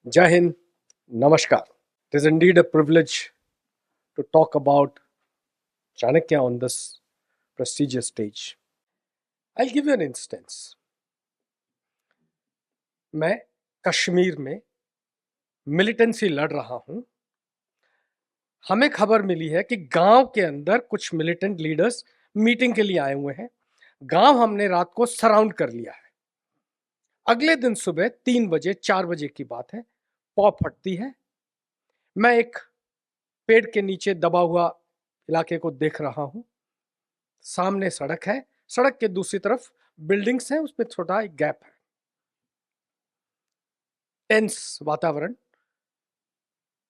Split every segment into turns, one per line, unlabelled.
Jai Hind, Namaskar. It is indeed a privilege to talk about Chanakya on this prestigious stage. I'll give you an instance. मैं कश्मीर में militancy लड़ रहा हूं. हमें खबर मिली है कि गांव के अंदर कुछ मिलिटेंट लीडर्स मीटिंग के लिए आए हुए हैं. गांव हमने रात को सराउंड कर लिया है. अगले दिन सुबह 3 बजे 4 बजे की बात है. पॉ फटती है. मैं एक पेड़ के नीचे दबा हुआ इलाके को देख रहा हूं. सामने सड़क है. सड़क के दूसरी तरफ बिल्डिंग्स हैं. उसमें छोटा एक गैप है. टेंस वातावरण,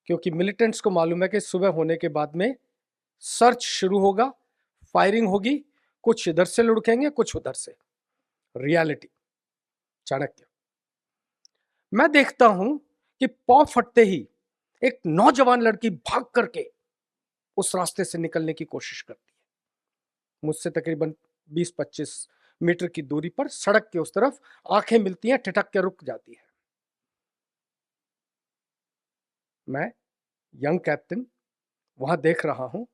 क्योंकि मिलिटेंट्स को मालूम है कि सुबह होने के बाद में सर्च शुरू होगा, फायरिंग होगी. कुछ इधर से लुढ़केंगे, कुछ उधर से. रियलिटी चाणक्य. मैं देखता हूं कि पॉ फटते ही एक नौजवान लड़की भाग करके उस रास्ते से निकलने की कोशिश करती है. मुझसे तकरीबन 20-25 मीटर की दूरी पर सड़क के उस तरफ आंखें मिलती हैं, ठिठक के रुक जाती है. मैं यंग कैप्टन वहां देख रहा हूं.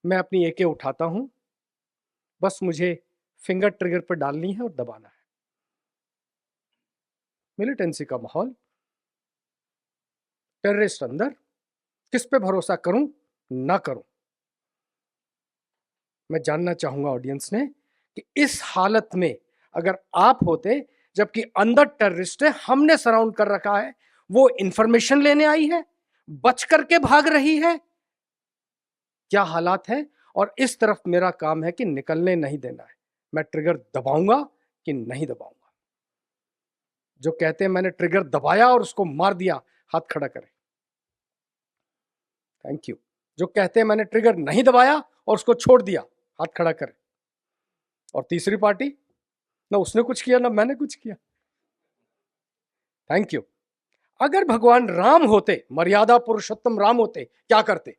मैं अपनी एके उठाता हूं. बस मुझे फिंगर ट्रिगर पर डालनी है और दबाना है. मिलिटेंसी का माहौल, टेररिस्ट अंदर, किस पे भरोसा करूं ना करूं. मैं जानना चाहूंगा ऑडियंस ने कि इस हालत में अगर आप होते, जबकि अंदर टेररिस्ट है, हमने सराउंड कर रखा है, वो इंफॉर्मेशन लेने आई है, बच करके भाग रही है, क्या हालात है. और इस तरफ मेरा काम है कि निकलने नहीं देना है. मैं ट्रिगर दबाऊंगा कि नहीं दबाऊंगा. जो कहते हैं मैंने ट्रिगर दबाया और उसको मार दिया, हाथ खड़ा करें. Thank you. जो कहते हैं मैंने ट्रिगर नहीं दबाया और उसको छोड़ दिया, हाथ खड़ा करें. और तीसरी पार्टी, ना उसने कुछ किया ना मैंने कुछ किया. Thank you. अगर भगवान राम होते, मर्यादा पुरुषोत्तम राम होते, क्या करते?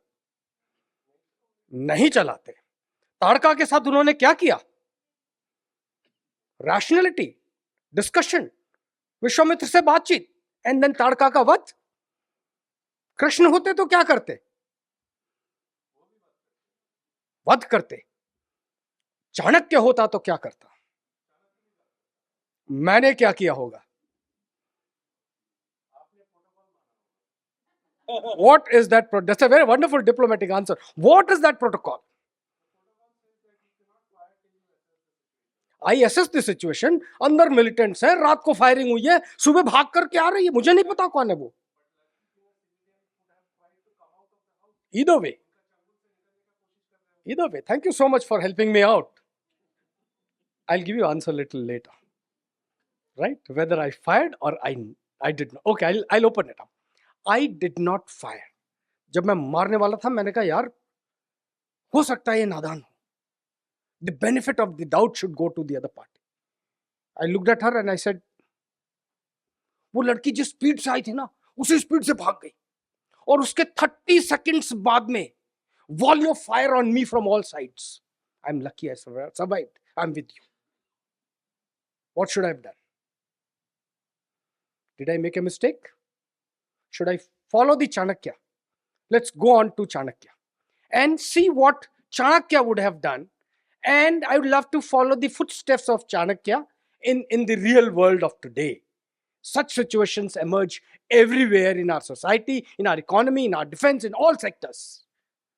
नहीं चलाते. ताड़का के साथ उन्होंने क्या किया? रैशनैलिटी, डिस्कशन, विश्वामित्र से बातचीत, एंड देन ताड़का का वध. कृष्ण होते तो क्या करते? वध करते. चाणक्य होता तो क्या करता? मैंने क्या किया होगा? What is that? That's a very wonderful diplomatic answer. What is that protocol? I assess the situation. अंदर मिलिटेंट्स हैं, रात को फायरिंग हुई है, सुबह भाग करके आ रही है, मुझे नहीं पता कौन है वो. Either way. Thank you so much for helping me out. I'll give you answer a little later. Right? Whether I fired or I did not. Okay, I'll open it up. I did not fire. जब मैं मारने वाला था, मैंने कहा यार हो सकता है ये नादान हो. The benefit of the doubt should go to the other party. I looked at her and I said, वो लड़की जिस स्पीड से आई थी ना, उसी स्पीड से भाग गई. और उसके 30 seconds बाद में volley of fire on me from all sides. I'm lucky I survived. I'm with you. What should I have done? Did I make a mistake? Should I follow the Chanakya? Let's go on to Chanakya and see what Chanakya would have done. And I would love to follow the footsteps of Chanakya in the real world of today. Such situations emerge everywhere in our society, in our economy, in our defense, in all sectors.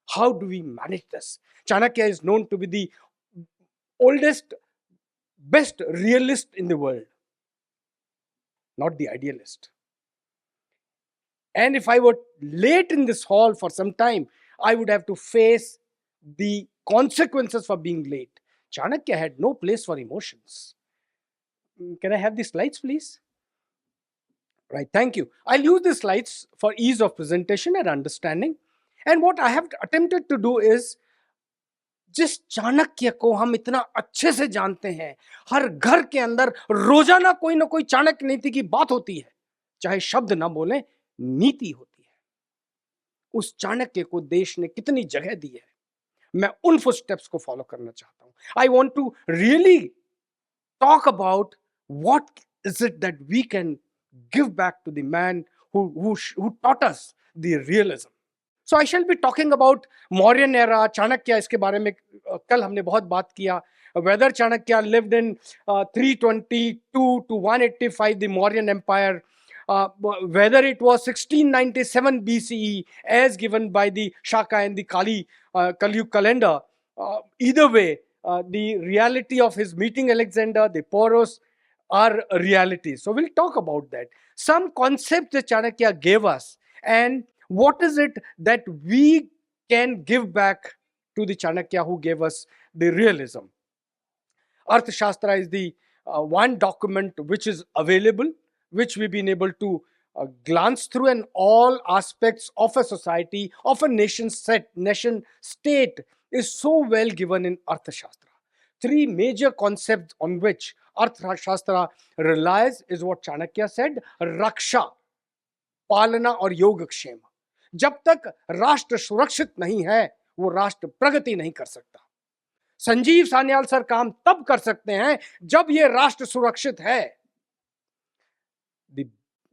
How do we manage this? Chanakya is known to be the oldest, best realist in the world, not the idealist. And if I were late in this hall for some time, I would have to face the consequences for being late. Chanakya had no place for emotions. Can I have the slides, please? Right, thank you. I'll use the slides for ease of presentation and understanding. And what I have attempted to do is, जिस चाणक्य को हम इतना अच्छे से जानते हैं, हर घर के अंदर रोजाना कोई ना कोई चाणक्य नीति की बात होती है, चाहे शब्द ना बोले, नीति होती है. उस चाणक्य को देश ने कितनी जगह दी है. मैं उन फुटस्टेप्स को फॉलो करना चाहता हूं. I want to really talk about what is it that we can give back to the man who taught us the realism. So I shall be talking about Mauryan era, Chanakya. इसके बारे में कल हमने बहुत बात किया. Whether Chanakya lived in 322 to 185, the Mauryan Empire, whether it was 1697 BCE as given by the Shaka and the Kali calendar, either way, the reality of his meeting Alexander, the Poros, are a reality. So we'll talk about that. Some concepts that Chanakya gave us, and what is it that we can give back to the Chanakya who gave us the realism. Arthashastra is the one document which is available, which we've been able to glance through, and all aspects of a society, of a nation state is so well given in Arthashastra. Three major concepts on which Arthashastra relies is what Chanakya said: Raksha, Palana और Yogakshema. जब तक राष्ट्र सुरक्षित नहीं है, वो राष्ट्र प्रगति नहीं कर सकता. संजीव सान्याल सर काम तब कर सकते हैं जब ये राष्ट्र सुरक्षित है.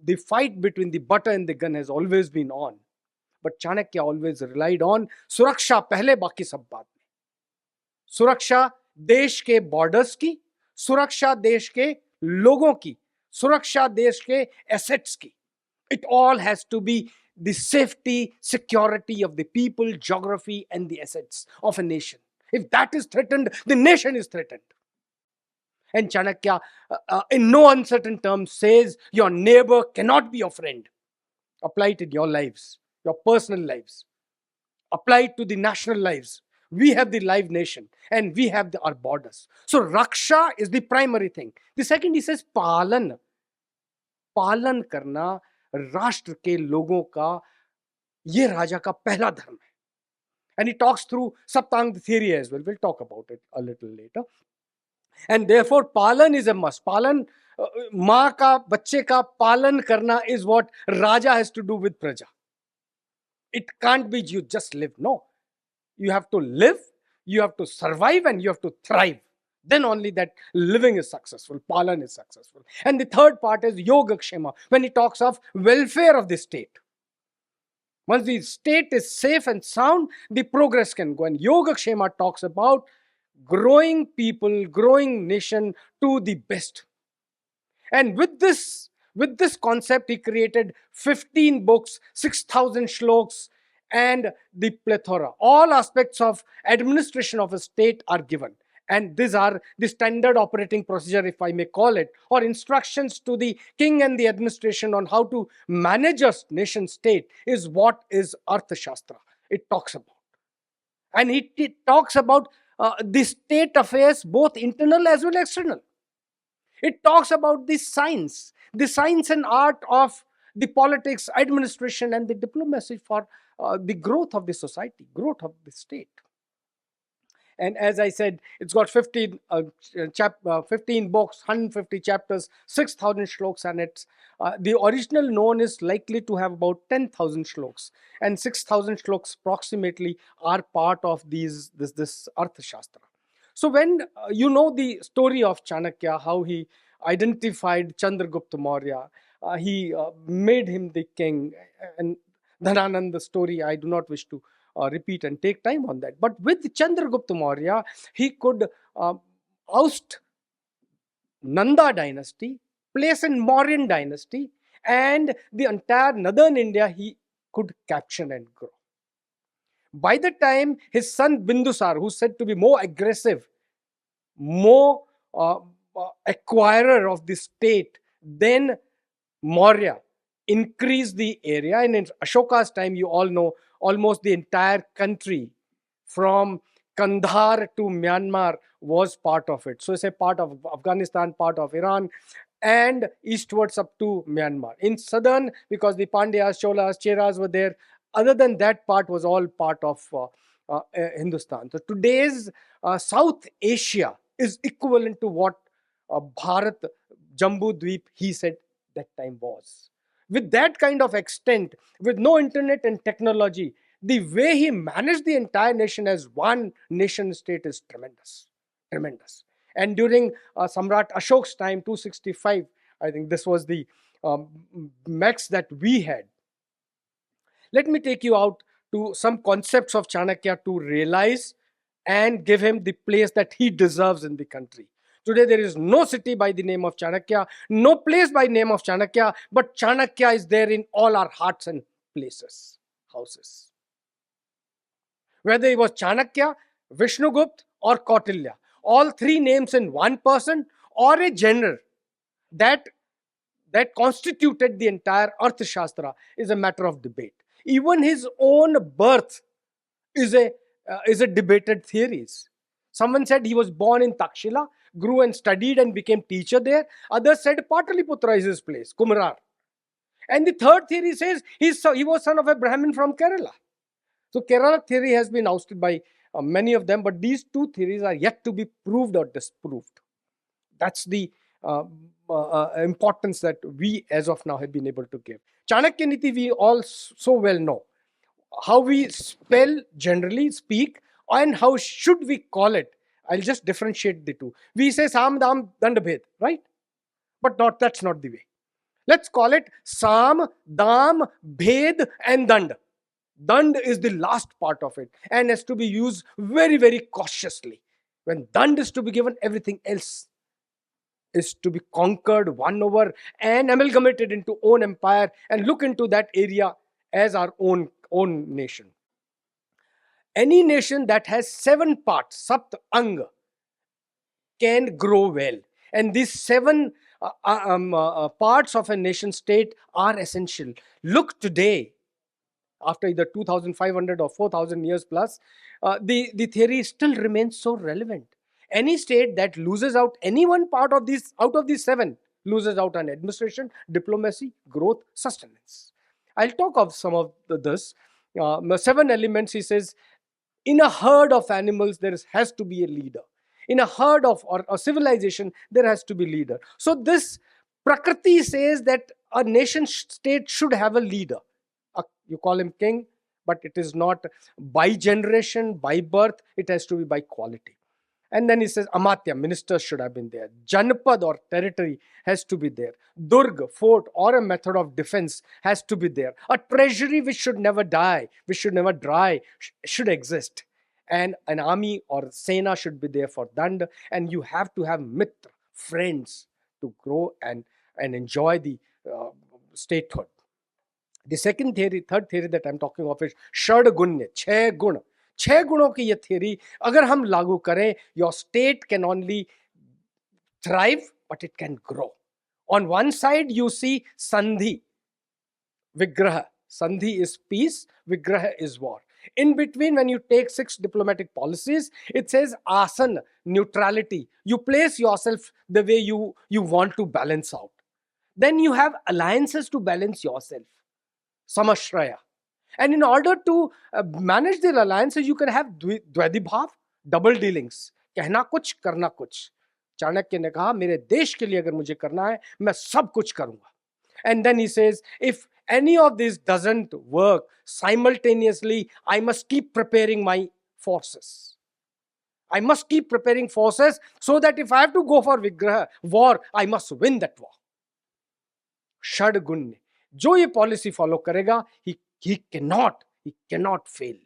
The fight between the butter and the gun has always been on, but Chanakya always relied on सुरक्षा पहले, बाकी सब बाद में. सुरक्षा देश के बॉर्डर्स की, सुरक्षा देश के लोगों की, सुरक्षा देश के एसेट्स की. It all has to be the safety, security of the people, geography, and the assets of a nation. If that is threatened, the nation is threatened. And Chanakya, in no uncertain terms, says your neighbor cannot be your friend. Apply it in your lives, your personal lives. Apply it to the national lives. We have the live nation, and we have our borders. So Raksha is the primary thing. The second, he says Palan. पालन करना राष्ट्र के लोगों का, ये राजा का पहला धर्म है. And he talks through Saptanga theory as well. We'll talk about it a little later. And therefore, Palan is a must. Palan, माँ का बच्चे का पालन करना is what Raja has to do with Praja. It can't be you just live. No. You have to live, you have to survive, and you have to thrive. Then only that living is successful, Palan is successful. And the third part is Yogakshema, when he talks of welfare of the state. Once the state is safe and sound, the progress can go. And Yogakshema talks about growing people, growing nation to the best. And with this concept, he created 15 books, 6,000 shloks, and the plethora. All aspects of administration of a state are given. And these are the standard operating procedure, if I may call it, or instructions to the king and the administration on how to manage a nation state is what is Arthashastra. It talks about. And it talks about the state affairs, both internal as well as external. It talks about the science and art of the politics, administration, and the diplomacy for the growth of the society, growth of the state. And as I said, it's got 15 books, 150 chapters, 6,000 shloks, and it's the original known is likely to have about 10,000 shloks, and 6,000 shloks approximately are part of this Arthashastra. So when you know the story of Chanakya, how he identified Chandragupta Maurya, he made him the king, and Dhananand, the story I do not wish to repeat and take time on that. But with Chandragupta Maurya, he could oust Nanda dynasty, place in Mauryan dynasty, and the entire northern India he could capture and grow. By the time his son Bindusar, who's said to be more aggressive, more acquirer of the state than Maurya, increased the area. And in Ashoka's time, you all know, almost the entire country from Kandahar to Myanmar was part of it. So it's a part of Afghanistan, part of Iran, and eastwards up to Myanmar. In southern, because the Pandyas, Cholas, Cheras were there, other than that part was all part of Hindustan. So today's South Asia is equivalent to what Bharat, Jambu Dweep, he said that time was. With that kind of extent, with no internet and technology, The way he managed the entire nation as one nation state is tremendous. Tremendous. And during Samrat Ashok's time, 265, I think this was the um, max that we had. Let me take you out to some concepts of Chanakya to realize and give him the place that he deserves in the country. Today there is no city by the name of Chanakya, no place by name of Chanakya, but Chanakya is there in all our hearts and places, houses. Whether it was Chanakya, Vishnugupta or Kautilya, all three names in one person or a genre that constituted the entire Arthashastra is a matter of debate. Even his own birth is a debated theories. Someone said he was born in Takshila, grew and studied and became teacher there. Others said Pataliputra is his place, Kumrar. And the third theory says he was son of a Brahmin from Kerala. So Kerala theory has been ousted by many of them, but these two theories are yet to be proved or disproved. That's the importance that we as of now have been able to give. Chanakya Niti we all so well know. How we spell, generally speak, and how should we call it. I'll just differentiate the two. We say Sam, Dam, Dand, Bhed, right? But that's not the way. Let's call it Sam, Dam, Bhed and Dand. Dand is the last part of it and has to be used very, very cautiously. When Dand is to be given, everything else is to be conquered, won over, and amalgamated into own empire and look into that area as our own nation. Any nation that has 7 parts, Saptanga, can grow well. And these 7 parts of a nation state are essential. Look today, after either 2,500 or 4,000 years plus, the theory still remains so relevant. Any state that loses out any one part of these, out of these 7, loses out on administration, diplomacy, growth, sustenance. I'll talk of some of this. 7 elements, he says, in a herd of animals, there has to be a leader. In a herd of or a civilization, there has to be a leader. So this Prakriti says that a nation state should have a leader. You call him king, but it is not by generation, by birth, it has to be by quality. And then he says, Amatya, ministers should have been there. Janpad or territory has to be there. Durg, fort or a method of defense has to be there. A treasury which should never die, which should never dry, should exist. And an army or Sena should be there for Dand. And you have to have mitra, friends, to grow and enjoy the statehood. The third theory that I'm talking of is Shad Gunya, 6 gun. 6 गुणों की ये theory अगर हम लागू करें, your state can only thrive, but it can grow. On one side, you see Sandhi, Vigraha. Sandhi is peace, Vigraha is war. In between, when you take 6 diplomatic policies, it says Asana, neutrality. You place yourself the way you want to balance out. Then you have alliances to balance yourself. Samashraya. And in order to manage their alliances, you can have Dvaidibhav, double dealings. कहना कुछ, करना कुछ. चाणक्य ने कहा, मेरे देश के लिए अगर मुझे करना है, मैं सब कुछ करूंगा. And then he says, if any of this doesn't work simultaneously, I must keep preparing my forces. I must keep preparing forces so that if I have to go for Vigraha, war, I must win that war. Shad Gun. जो ये policy follow करेगा, he cannot fail.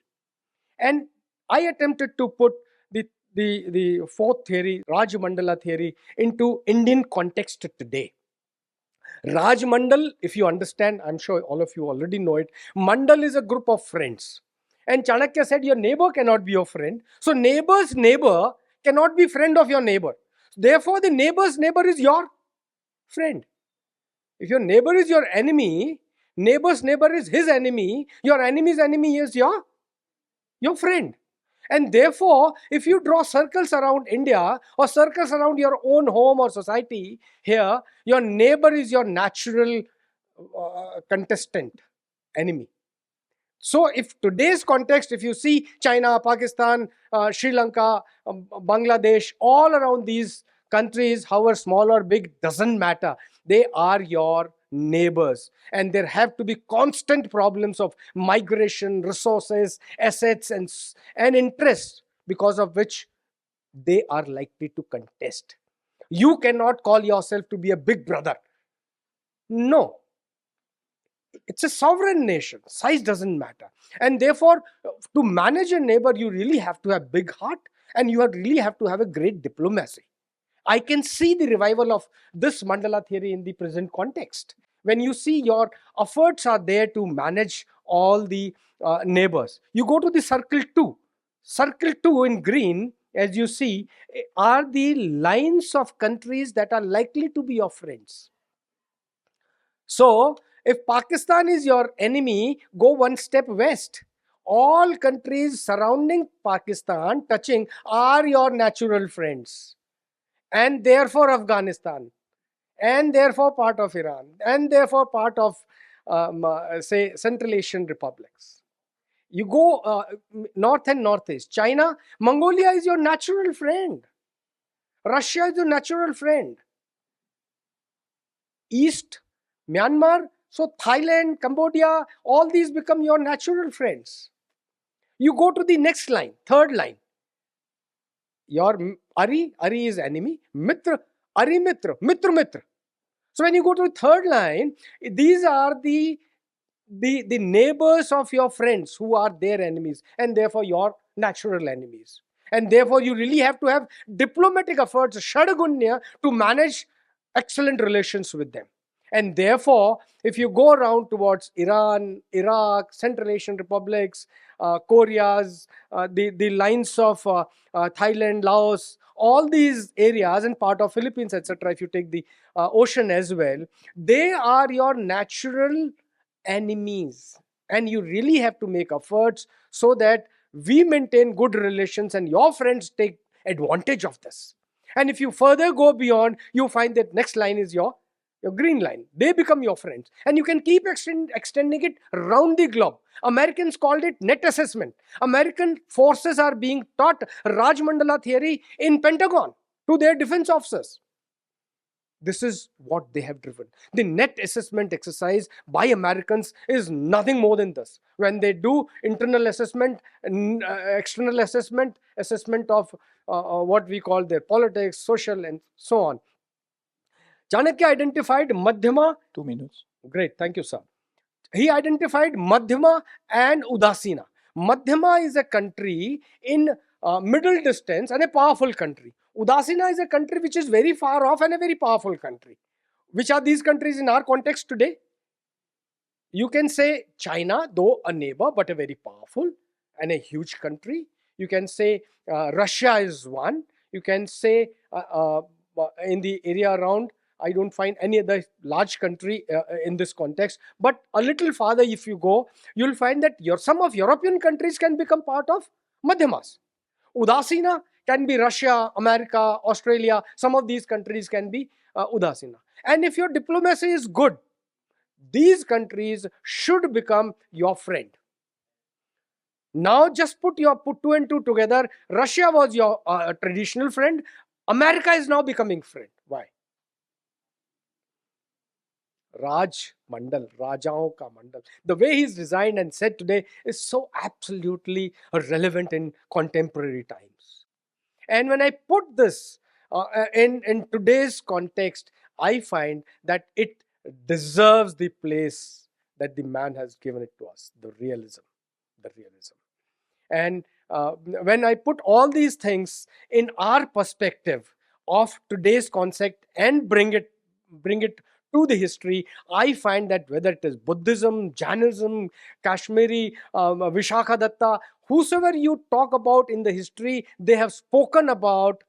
And I attempted to put the fourth theory, Raj Mandala theory, into Indian context today. Raj Mandal, if you understand, I'm sure all of you already know it, Mandal is a group of friends. And Chanakya said your neighbor cannot be your friend. So neighbor's neighbor cannot be friend of your neighbor. Therefore, the neighbor's neighbor is your friend. If your neighbor is your enemy, neighbor's neighbor is his enemy, your enemy's enemy is your friend. And therefore, if you draw circles around India or circles around your own home or society here, your neighbor is your natural contestant, enemy. So if today's context, if you see China, Pakistan, Sri Lanka, Bangladesh, all around these countries, however small or big, doesn't matter. They are your neighbors, and there have to be constant problems of migration, resources, assets, and interest, because of which they are likely to contest. You cannot call yourself to be a big brother. No, it's a sovereign nation. Size doesn't matter. And therefore, to manage a neighbor, you really have to have big heart, and you really have to have a great diplomacy. I can see the revival of this Mandala theory in the present context. When you see your efforts are there to manage all the neighbors, you go to the circle 2. Circle 2 in green, as you see, are the lines of countries that are likely to be your friends. So, if Pakistan is your enemy, go one step west. All countries surrounding Pakistan, touching, are your natural friends. And therefore Afghanistan, and therefore part of Iran, and therefore part of, say, Central Asian republics. You go north and northeast. China, Mongolia is your natural friend. Russia is your natural friend. East, Myanmar, so Thailand, Cambodia, all these become your natural friends. You go to the next line, third line. Your Ari is enemy, Mitra, Ari Mitra, Mitra Mitra. So when you go to the third line, these are the neighbors of your friends who are their enemies, and therefore your natural enemies. And therefore you really have to have diplomatic efforts, Shadagunya, to manage excellent relations with them. And therefore, if you go around towards Iran, Iraq, Central Asian republics, Koreas, the lines of Thailand, Laos, all these areas, and part of Philippines, etc., if you take the ocean as well, they are your natural enemies. And you really have to make efforts so that we maintain good relations and your friends take advantage of this. And if you further go beyond, you find that next line is your green line. They become your friends. And you can keep extending it around the globe. Americans called it net assessment. American forces are being taught Raj Mandala theory in Pentagon to their defense officers. This is what they have driven. The net assessment exercise by Americans is nothing more than this. When they do internal assessment, external assessment, assessment of what we call their politics, social, and so on. Chanakya identified Madhyama.
2 minutes.
Great, thank you, sir. He identified Madhyama and Udasina. Madhyama is a country in middle distance and a powerful country. Udasina is a country which is very far off and a very powerful country. Which are these countries in our context today? You can say China, though a neighbor, but a very powerful and a huge country. You can say Russia is one. You can say in the area around, I don't find any other large country in this context. But a little farther if you go, you'll find that some of European countries can become part of Madhyamas. Udasina can be Russia, America, Australia. Some of these countries can be Udasina. And if your diplomacy is good, these countries should become your friend. Now just put 2 and 2 together. Russia was your traditional friend. America is now becoming friend. Why? Raj Mandal, Rajao ka Mandal. The way he's designed and said today is so absolutely relevant in contemporary times. And when I put this in today's context, I find that it deserves the place that the man has given it to us, the realism. The realism. And when I put all these things in our perspective of today's concept and bring it to the history, I find that whether it is Buddhism, Jainism, Kashmiri, Vishakhadatta, whosoever you talk about in the history, they have spoken about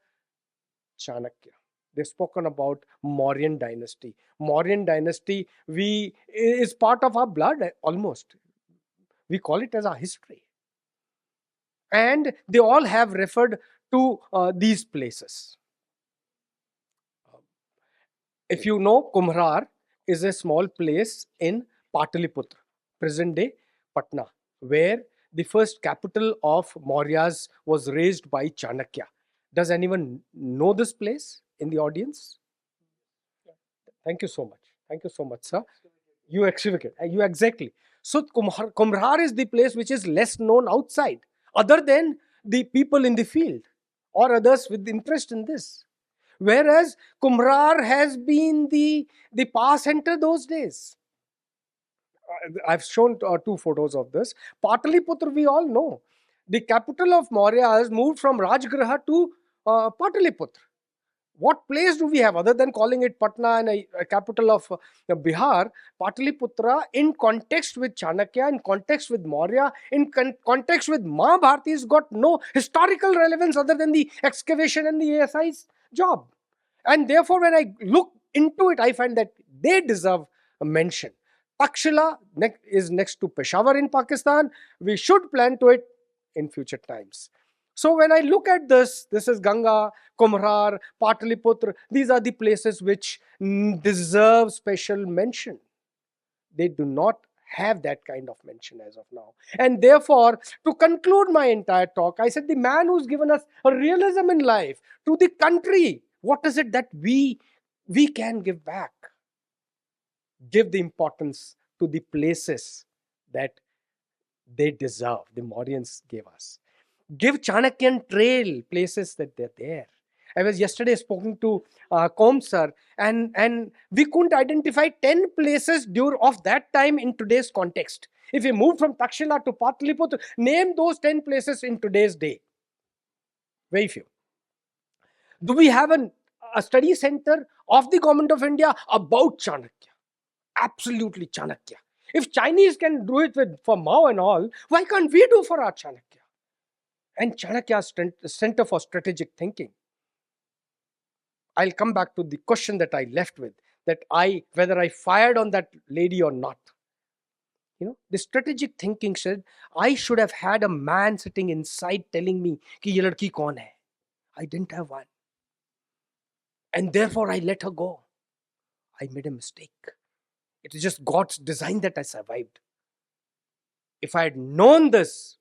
Chanakya. They've spoken about Mauryan dynasty. Mauryan dynasty is part of our blood almost. We call it as our history. And they all have referred to these places. If you know, Kumhrar is a small place in Pataliputra, present day Patna, where the first capital of Mauryas was raised by Chanakya. Does anyone know this place in the audience? Thank you so much. Thank you so much, sir. You equivocate. You exactly. So Kumhar is the place which is less known outside, other than the people in the field or others with interest in this. Whereas Kumhar has been the power center those days. I've shown two photos of this. Pataliputra, we all know. The capital of Maurya has moved from Rajgriha to Pataliputra. What place do we have other than calling it Patna and a capital of Bihar? Pataliputra, in context with Chanakya, in context with Maurya, in context with Mahabharata, has got no historical relevance other than the excavation and the ASI's job. And therefore, when I look into it, I find that they deserve a mention. Takshila is next to Peshawar in Pakistan. We should plan to it in future times. So when I look at this is Ganga, Kumhar, Pataliputra. These are the places which deserve special mention. They do not have that kind of mention as of now. And therefore, to conclude my entire talk, I said the man who's given us a realism in life, to the country, what is it that we can give back? Give the importance to the places that they deserve, the Mauryans gave us. Give Chanakyan trail places that they're there. I was yesterday speaking to Combs sir, and we couldn't identify 10 places of that time in today's context. If we move from Takshila to Pataliputra, name those 10 places in today's day. Very few. Do we have a study center of the government of India about Chanakya? Absolutely Chanakya. If Chinese can do it for Mao and all, why can't we do for our Chanakya? And Chanakya's Center for Strategic Thinking. I'll come back to the question that I left with, that whether I fired on that lady or not. The strategic thinking said, I should have had a man sitting inside telling me, ki ye ladki kaun hai? I didn't have one. And therefore I let her go. I made a mistake. It is just God's design that I survived. If I had known this,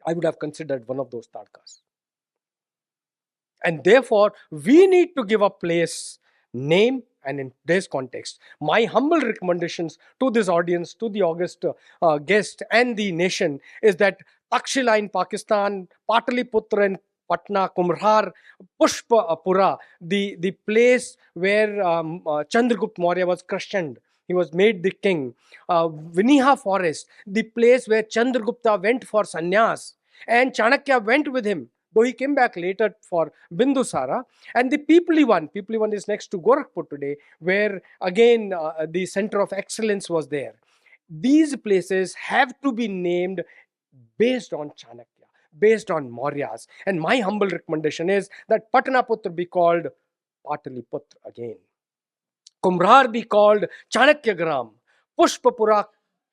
I would have considered one of those tadkas. And therefore, we need to give a place name, and in today's context, my humble recommendations to this audience, to the august guest and the nation, is that Takshila in Pakistan, Pataliputra in Patna, Kumhar, Pushpapura, the place where Chandragupta Maurya was questioned. He was made the king. Viniha forest, the place where Chandragupta went for sannyas, and Chanakya went with him, though he came back later for Bindusara. And the Pipli one is next to Gorakhpur today, where again the center of excellence was there. These places have to be named based on Chanakya, based on Mauryas. And my humble recommendation is that Patanaputra be called Pataliputra again. Kumhar be called Chanakyagram. Pushpapura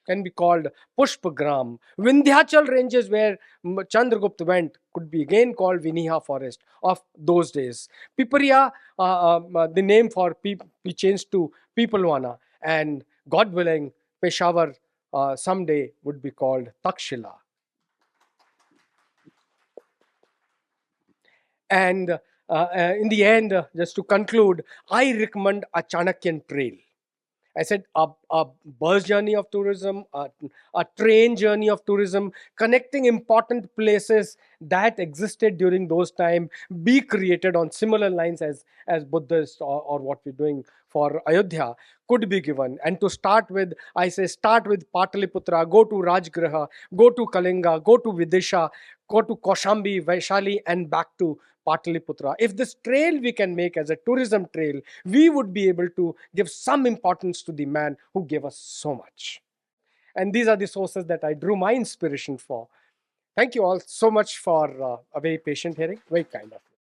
can be called Pushpagram. Vindhyachal ranges where Chandragupta went could be again called Viniha forest of those days. Piparia, the name for be changed to Pipalwana. And God willing, Peshawar someday would be called Takshila. And in the end, just to conclude, I recommend a Chanakyan trail. I said a bus journey of tourism, a train journey of tourism, connecting important places that existed during those times, be created on similar lines as Buddhist or what we're doing for Ayodhya could be given. And to start with, I say start with Pataliputra, go to Rajgriha, go to Kalinga, go to Vidisha, go to Kaushambi, Vaishali, and back to Pataliputra. If this trail we can make as a tourism trail, we would be able to give some importance to the man who gave us so much. And these are the sources that I drew my inspiration for. Thank you all so much for a very patient hearing. Very kind of you.